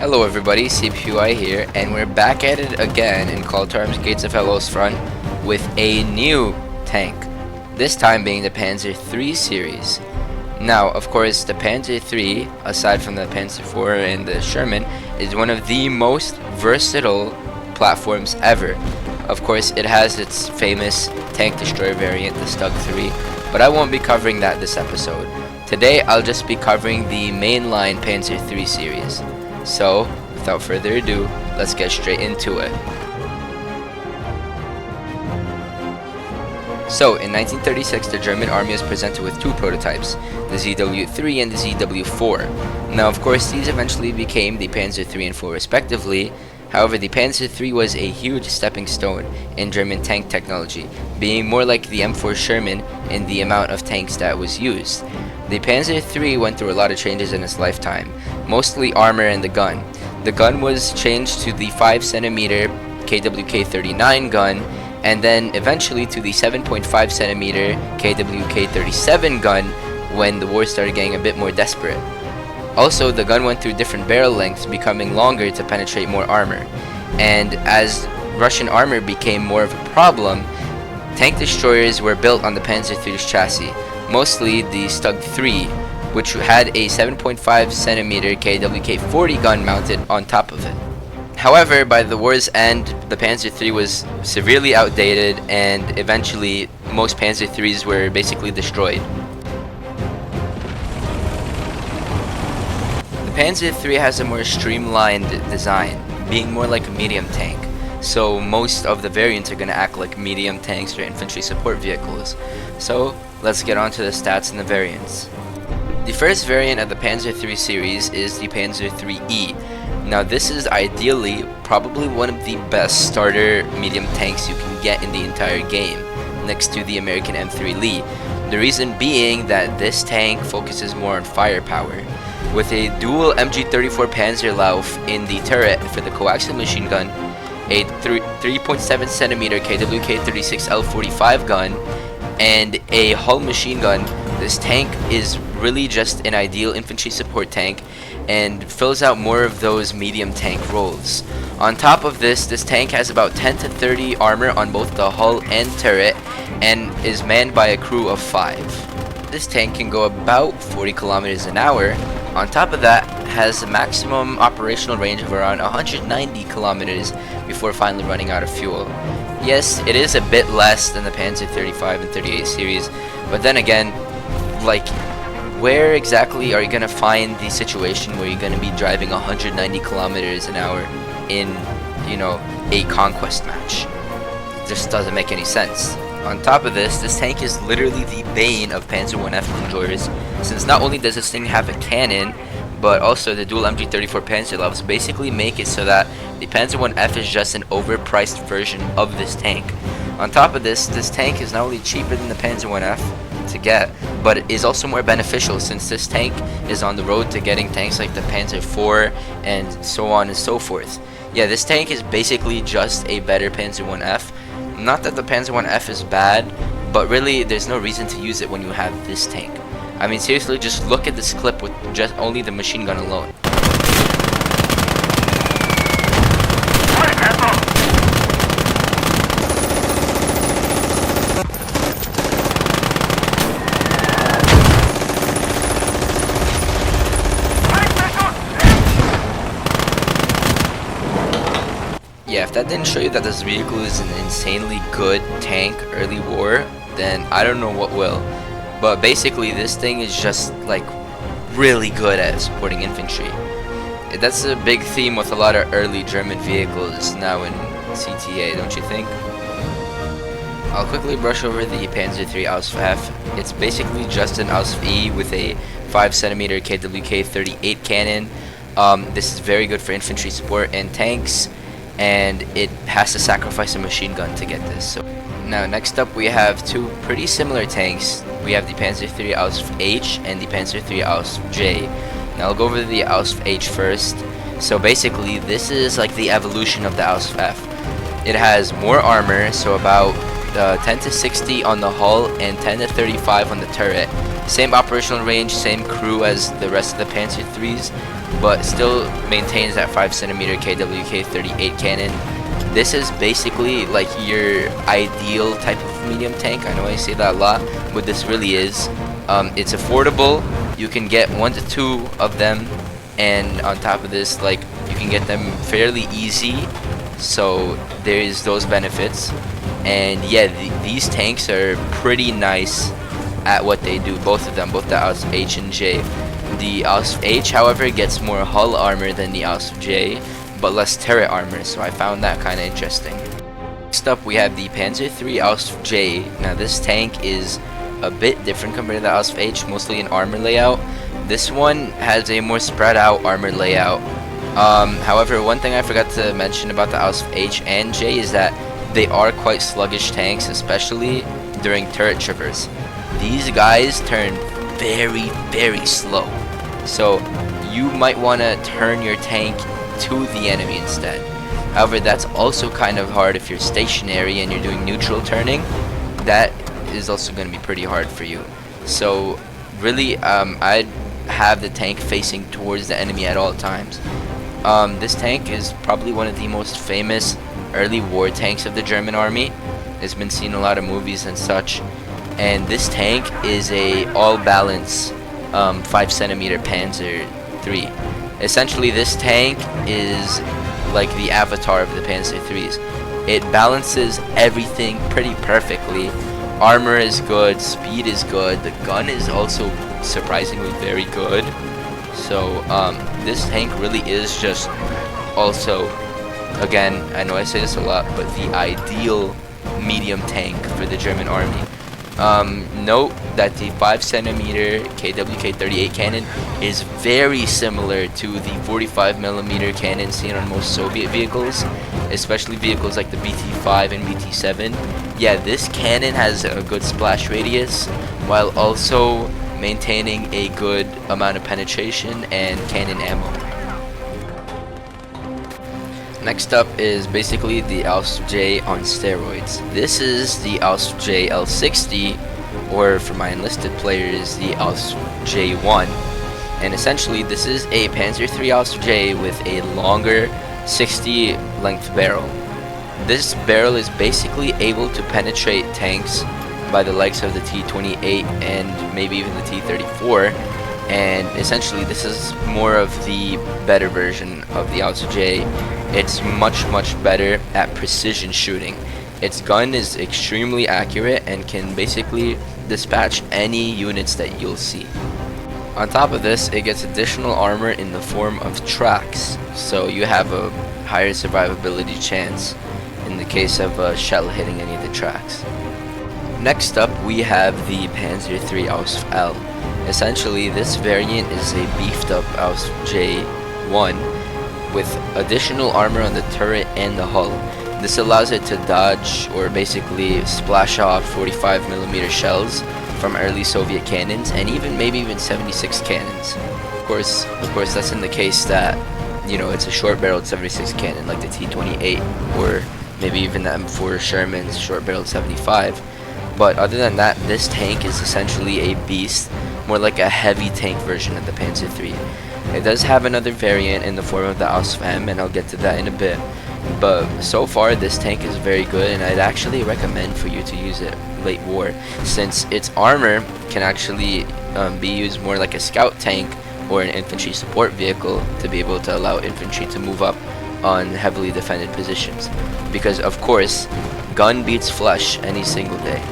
Hello everybody, CPUI here, and we're back at it again in Call to Arms Gates of Hell Ostfront with a new tank, this time being the Panzer III series. Now, of course, the Panzer III, aside from the Panzer IV and the Sherman, is one of the most versatile platforms ever. Of course, it has its famous tank destroyer variant, the Stug 3, but I won't be covering that this episode. Today, I'll just be covering the mainline Panzer III series. So, without further ado, let's get straight into it. So, in 1936, the German army was presented with two prototypes, the ZW3 and the ZW4. Now, of course, these eventually became the Panzer III and IV respectively. However, the Panzer III was a huge stepping stone in German tank technology, being more like the M4 Sherman in the amount of tanks that was used. The Panzer III went through a lot of changes in its lifetime, mostly armor and the gun. The gun was changed to the 5cm KWK-39 gun, and then eventually to the 7.5cm KWK-37 gun when the war started getting a bit more desperate. Also, the gun went through different barrel lengths, becoming longer to penetrate more armor. And as Russian armor became more of a problem, tank destroyers were built on the Panzer III's chassis, mostly the Stug 3, which had a 7.5cm KWK-40 gun mounted on top of it. However, by the war's end, the Panzer III was severely outdated, and eventually most Panzer IIIs were basically destroyed. The Panzer III has a more streamlined design, being more like a medium tank. So most of the variants are going to act like medium tanks or infantry support vehicles. So let's get on to the stats and the variants. The first variant of the Panzer III series is the Panzer IIIe. Now this is ideally probably one of the best starter medium tanks you can get in the entire game, next to the American M3 Lee. The reason being that this tank focuses more on firepower. With a dual MG34 Panzerlauf in the turret for the coaxial machine gun, a 3.7cm KWK-36 L45 gun, and a hull machine gun, this tank is really just an ideal infantry support tank and fills out more of those medium tank roles. On top of this, this tank has about 10 to 30 armor on both the hull and turret and is manned by a crew of 5. This tank can go about 40 kilometers an hour. On top of that, has a maximum operational range of around 190 kilometers before finally running out of fuel. Yes, it is a bit less than the Panzer 35 and 38 series, but then again, like, where exactly are you gonna find the situation where you're gonna be driving 190 kilometers an hour in, a conquest match? It just doesn't make any sense. On top of this, this tank is literally the bane of Panzer I enjoyers, since not only does this thing have a cannon, but also the dual MG34 Panzerlaufs basically make it so that the Panzer I is just an overpriced version of this tank. On top of this, this tank is not only cheaper than the Panzer I to get, but it is also more beneficial since this tank is on the road to getting tanks like the Panzer IV and so on and so forth. Yeah, this tank is basically just a better Panzer I. Not that the Panzer I is bad, but really there's no reason to use it when you have this tank. I mean, seriously, just look at this clip with just only the machine gun alone. Yeah, if that didn't show you that this vehicle is an insanely good tank early war, then I don't know what will. But basically, this thing is just like really good at supporting infantry. That's a big theme with a lot of early German vehicles now in CTA, don't you think? I'll quickly brush over the Panzer III Ausf F. It's basically just an Ausf E with a 5cm KWK-38 cannon. This is very good for infantry support and tanks, and it has to sacrifice a machine gun to get this. So now next up we have two pretty similar tanks. We have the Panzer III Ausf H and the Panzer III Ausf J. Now I'll go over the Ausf H first. So basically this is like the evolution of the Ausf F. It has more armor, so about 10 to 60 on the hull and 10 to 35 on the turret. Same operational range, same crew as the rest of the Panzer IIIs, but still maintains that 5cm KWK-38 cannon. This is basically like your ideal type of medium tank. I know I say that a lot, but this really is. It's affordable. You can get 1 to 2 of them, and on top of this, like, you can get them fairly easy. So there's those benefits. And yeah, these tanks are pretty nice at what they do, both of them, both the Ausf H and J. The Ausf H, however, gets more hull armor than the Ausf J, but less turret armor, so I found that kind of interesting. Next up, we have the Panzer III Ausf J. Now this tank is a bit different compared to the Ausf H, mostly an armor layout. This one has a more spread out armor layout. However, one thing I forgot to mention about the Ausf H and J is that they are quite sluggish tanks, especially during turret traverse. These guys turn very, very slow. So you might want to turn your tank to the enemy instead. However, that's also kind of hard if you're stationary and you're doing neutral turning. That is also going to be pretty hard for you. So really, I'd have the tank facing towards the enemy at all times. This tank is probably one of the most famous early war tanks of the German army. It's been seen in a lot of movies and such. And this tank is a all-balance 5cm Panzer III. Essentially, this tank is like the avatar of the Panzer IIIs. It balances everything pretty perfectly. Armor is good, speed is good, the gun is also surprisingly very good. So this tank really is just also, again, I know I say this a lot, but the ideal medium tank for the German army. Note that the 5cm KWK-38 cannon is very similar to the 45mm cannon seen on most Soviet vehicles, especially vehicles like the BT-5 and BT-7. Yeah, this cannon has a good splash radius while also maintaining a good amount of penetration and cannon ammo. Next up is basically the Ausf J on steroids. This is the Ausf J L60, or for my enlisted players, the Ausf J1. And essentially, this is a Panzer III Ausf J with a longer 60 length barrel. This barrel is basically able to penetrate tanks by the likes of the T-28 and maybe even the T-34. And essentially, this is more of the better version of the Ausf J. It's much better at precision shooting. Its gun is extremely accurate and can basically dispatch any units that you'll see. On top of this, it gets additional armor in the form of tracks, so you have a higher survivability chance in the case of a shell hitting any of the tracks. Next up, we have the Panzer III Ausf L. Essentially, this variant is a beefed up Ausf J1 with additional armor on the turret and the hull. This allows it to dodge or basically splash off 45mm shells from early Soviet cannons and maybe even 76 cannons. Of course, that's in the case that, you know, it's a short-barreled 76 cannon like the T-28 or maybe even the M4 Sherman's short-barreled 75. But other than that, this tank is essentially a beast, more like a heavy tank version of the Panzer III. It does have another variant in the form of the Ausf M, and I'll get to that in a bit. But so far, this tank is very good, and I'd actually recommend for you to use it late war, since its armor can actually be used more like a scout tank or an infantry support vehicle to be able to allow infantry to move up on heavily defended positions. Because, of course, gun beats flesh any single day.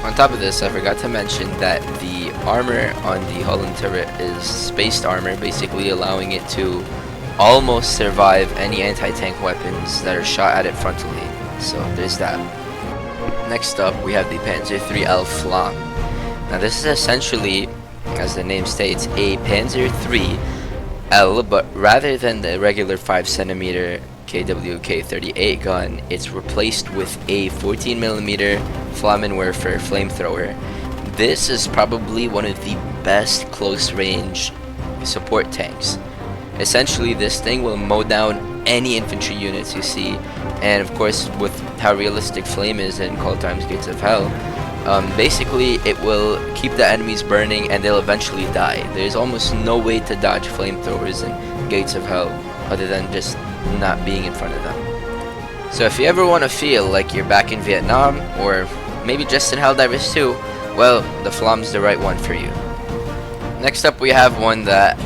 On top of this, I forgot to mention that the armor on the hull and turret is spaced armor, basically allowing it to almost survive any anti-tank weapons that are shot at it frontally. So there's that. Next up, we have the Panzer III L Flam. Now this is essentially, as the name states, a Panzer III L, but rather than the regular 5cm KWK-38 gun, it's replaced with a 14mm Flammenwerfer flamethrower. This is probably one of the best close-range support tanks. Essentially, this thing will mow down any infantry units you see, and of course, with how realistic Flame is in Call Times Gates of Hell, basically it will keep the enemies burning and they'll eventually die. There's almost no way to dodge flamethrowers in Gates of Hell other than just not being in front of them. So if you ever want to feel like you're back in Vietnam, or maybe just in Helldivers 2, well, the Flam's the right one for you. Next up we have one that,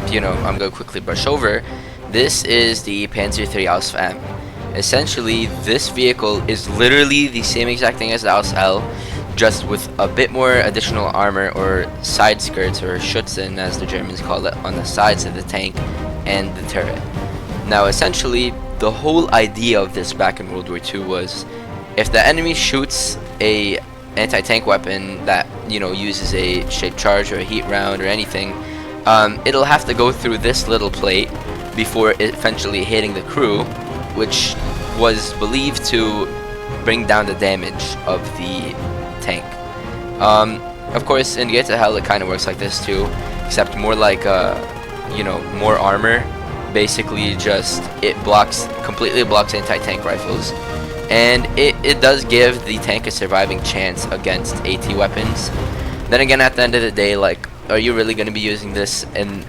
I'm going to quickly brush over. This is the Panzer III Ausf. Essentially, this vehicle is literally the same exact thing as the Aus L, just with a bit more additional armor, or side skirts, or Schützen as the Germans call it, on the sides of the tank and the turret. Now essentially, the whole idea of this back in World War II was, if the enemy shoots a anti-tank weapon that uses a shaped charge or a heat round or anything, it'll have to go through this little plate before eventually hitting the crew, which was believed to bring down the damage of the tank. Of course, in Gates of Hell it kind of works like this too, except more like more armor. Basically, just it completely blocks anti-tank rifles, and it does give the tank a surviving chance against AT weapons. Then again, at the end of the day, like, are you really going to be using this in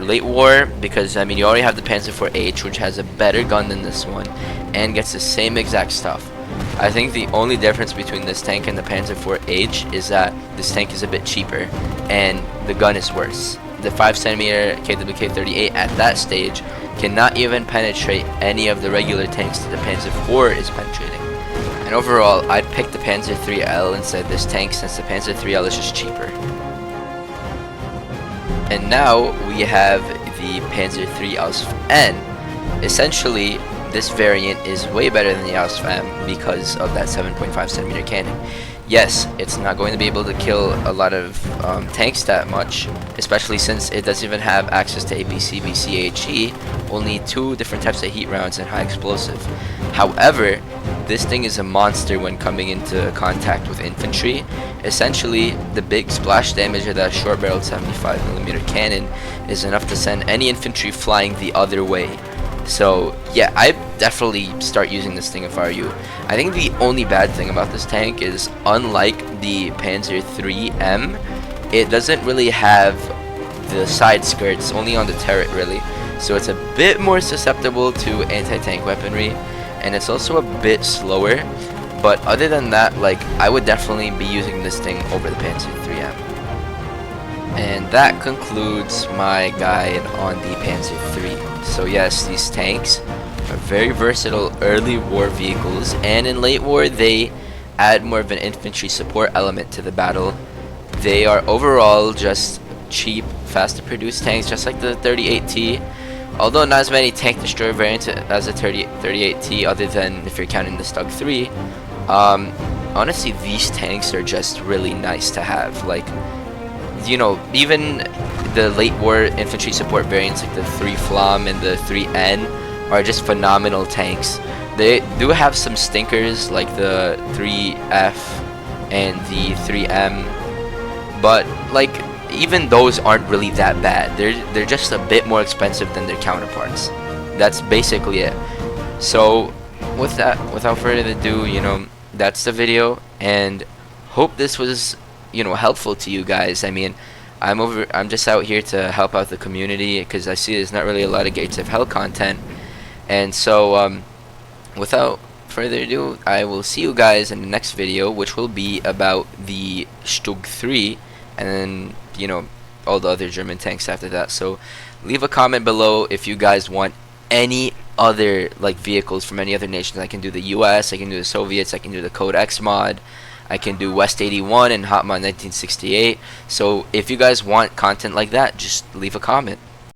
late war? Because I mean, you already have the Panzer IV-H, which has a better gun than this one and gets the same exact stuff. I think the only difference between this tank and the Panzer IV-H is that this tank is a bit cheaper and the gun is worse. The 5cm KWK-38 at that stage cannot even penetrate any of the regular tanks that the Panzer IV is penetrating. And overall, I'd pick the Panzer IIIL instead of this tank, since the Panzer IIIL is just cheaper. And now we have the Panzer III Ausf. Essentially, this variant is way better than the Ausf because of that 7.5cm cannon. Yes, it's not going to be able to kill a lot of tanks that much, especially since it doesn't even have access to APC, BC, HE, only 2 different types of heat rounds and high explosive. However, this thing is a monster when coming into contact with infantry. Essentially, the big splash damage of that short-barreled 75mm cannon is enough to send any infantry flying the other way. So yeah, I'd definitely start using this thing if I were you. I think the only bad thing about this tank is, unlike the Panzer IIIM, it doesn't really have the side skirts, only on the turret really. So it's a bit more susceptible to anti-tank weaponry, and it's also a bit slower. But other than that, like, I would definitely be using this thing over the Panzer IIIM. And that concludes my guide on the Panzer III. So yes, these tanks are very versatile early war vehicles, and in late war they add more of an infantry support element to the battle. They are overall just cheap, fast to produce tanks, just like the 38T, although not as many tank destroyer variants as the 38T, other than if you're counting the Stug 3. Honestly, these tanks are just really nice to have. Like, even the late war infantry support variants like the 3 Flam and the 3N are just phenomenal tanks. They do have some stinkers like the 3F and the 3M, but like, even those aren't really that bad. They're just a bit more expensive than their counterparts. That's basically it. So with that, without further ado, that's the video, and hope this was helpful to you guys. I mean, I'm just out here to help out the community, because I see there's not really a lot of Gates of Hell content. And so without further ado, I will see you guys in the next video, which will be about the Stug 3 and then all the other German tanks after that. So leave a comment below if you guys want any other like vehicles from any other nations. I can do the US, I can do the Soviets, I can do the Code X mod, I can do West 81 and Hot Mod 1968. So if you guys want content like that, just leave a comment.